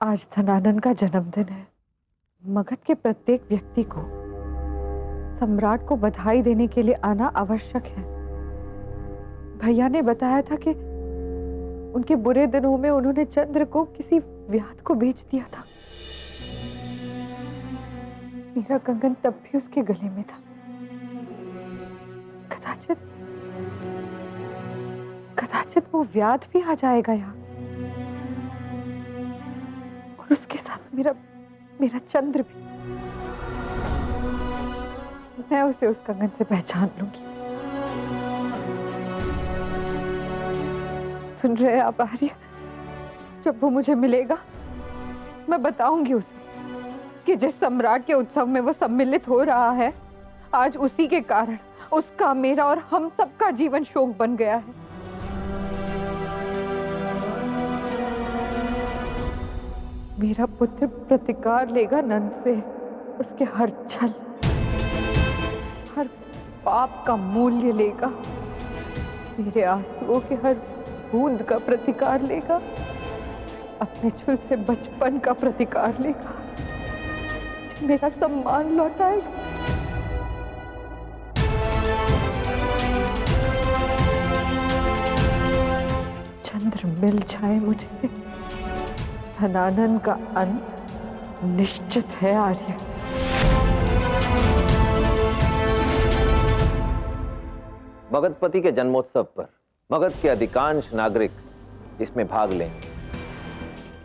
आज धनानन का जन्मदिन है। मगध के प्रत्येक व्यक्ति को सम्राट को बधाई देने के लिए आना आवश्यक है। भैया ने बताया था कि उनके बुरे दिनों में उन्होंने चंद्र को किसी व्याध को बेच दिया था। मेरा कंगन तब भी उसके गले में था। कदाचित वो व्याध भी आ जाएगा यहाँ, और उसके साथ मेरा चंद्र भी। मैं उसे उस कंगन से पहचान लूंगी। सुन रहे हैं आप आर्य? जब वो मुझे मिलेगा, मैं बताऊंगी उसे कि जिस सम्राट के उत्सव में वो सम्मिलित हो रहा है, आज उसी के कारण उसका, मेरा और हम सबका जीवन शोक बन गया है। मेरा पुत्र प्रतिकार लेगा नंद से, उसके हर छल, हर पाप का मूल्य लेगा। मेरे आंसुओं के हर बूंद का प्रतिकार लेगा। अपने छुल से बचपन का प्रतिकार लेगा। मेरा सम्मान लौटाएगा। चंद्र मिल जाए मुझे, धनानन का अंत निश्चित है आर्य। मगधपति के जन्मोत्सव पर मगध के अधिकांश नागरिक इसमें भाग लेंगे।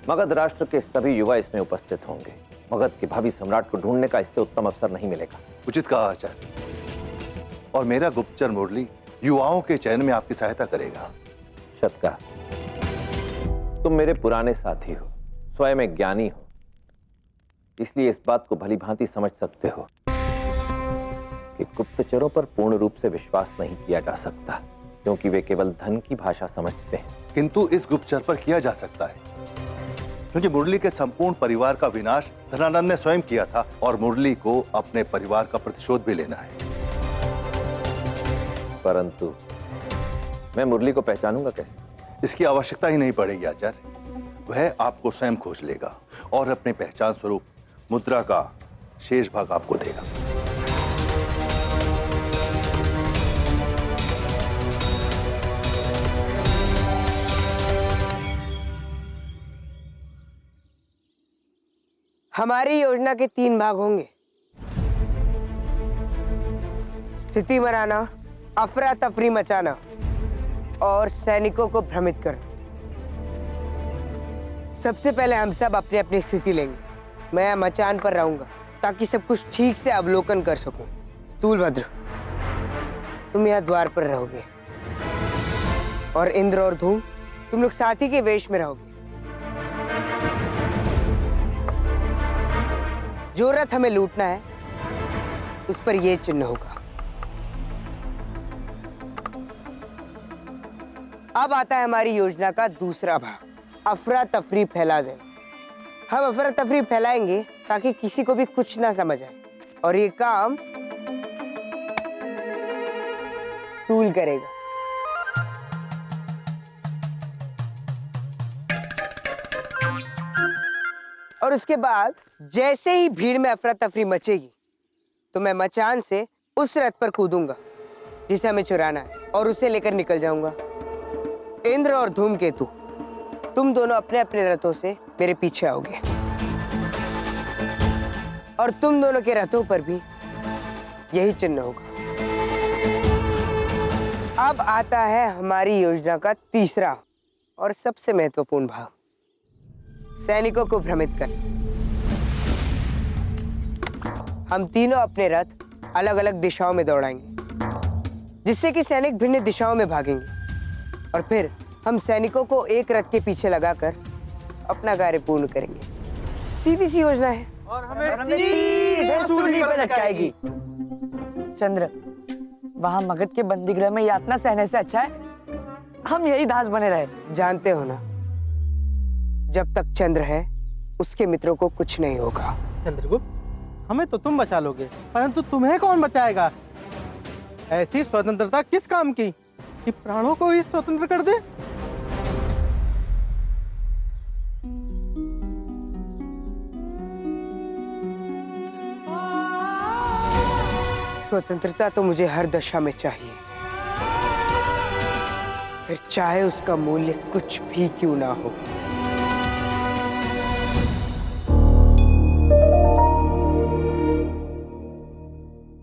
मगध राष्ट्र के सभी युवा इसमें उपस्थित होंगे। मगध के भावी सम्राट को ढूंढने का इससे उत्तम अवसर नहीं मिलेगा। उचित कहा आचार्य। और मेरा गुप्तचर मुरली युवाओं के चयन में आपकी सहायता करेगा। शतका, तुम मेरे पुराने साथी हो, स्वयं एक ज्ञानी हो, इसलिए इस बात को भली भांति समझ सकते हो कि गुप्तचरों पर पूर्ण रूप से विश्वास नहीं किया जा सकता, क्योंकि वे केवल धन की भाषा समझते हैं। किंतु इस गुप्तचर पर किया जा सकता है, क्योंकि मुरली के संपूर्ण परिवार का विनाश धनानंद ने स्वयं किया था और मुरली को अपने परिवार का प्रतिशोध भी लेना है। परंतु मैं मुरली को पहचानूंगा कैसे? इसकी आवश्यकता ही नहीं पड़ेगी आचार्य। वह आपको स्वयं खोज लेगा और अपने पहचान स्वरूप मुद्रा का शेष भाग आपको देगा। हमारी योजना के 3 भाग होंगे। स्थिति बनाना, अफरा तफरी मचाना और सैनिकों को भ्रमित करना। सबसे पहले हम सब अपनी अपनी स्थिति लेंगे। मैं मचान पर रहूंगा ताकि सब कुछ ठीक से अवलोकन कर सकूं। स्थूलभद्र, तुम यहाँ द्वार पर रहोगे और इंद्र और धूम, तुम लोग साथी के वेश में रहोगे। जो रथ हमें लूटना है उस पर यह चिन्ह होगा। अब आता है हमारी योजना का दूसरा भाग, अफरा तफरी फैला देना। हम अफरा तफरी फैलाएंगे ताकि किसी को भी कुछ ना समझ आए, और ये काम तूल करेगा। और उसके बाद जैसे ही भीड़ में अफरा तफरी मचेगी तो मैं मचान से उस रथ पर कूदूंगा जिसे हमें चुराना है और उसे लेकर निकल जाऊंगा। इंद्र और धूमकेतु, तुम दोनों अपने अपने रथों से मेरे पीछे आओगे और तुम दोनों के रथों पर भी यही चिन्ह होगा। अब आता है हमारी योजना का तीसरा और सबसे महत्वपूर्ण भाग, सैनिकों को भ्रमित करना। हम तीनों अपने रथ अलग अलग दिशाओं में दौड़ाएंगे, जिससे कि सैनिक भिन्न दिशाओं में भागेंगे, और फिर हम सैनिकों को एक रथ के पीछे लगाकर अपना कार्य पूर्ण करेंगे। सीधी सी योजना है और हमें सीधे सूली पर लटकाएगी। चंद्र, वहां मगध के बंदीगृह में यातना सहने से अच्छा है हम यही दास बने रहे। जानते हो ना, जब तक चंद्र है उसके मित्रों को कुछ नहीं होगा। चंद्रगुप्त, हमें तो तुम बचा लोगे, परंतु तुम्हें कौन बचाएगा? ऐसी स्वतंत्रता किस काम की कि प्राणों को ही स्वतंत्र कर दे? स्वतंत्रता तो मुझे हर दशा में चाहिए, फिर चाहे उसका मूल्य कुछ भी क्यों ना हो।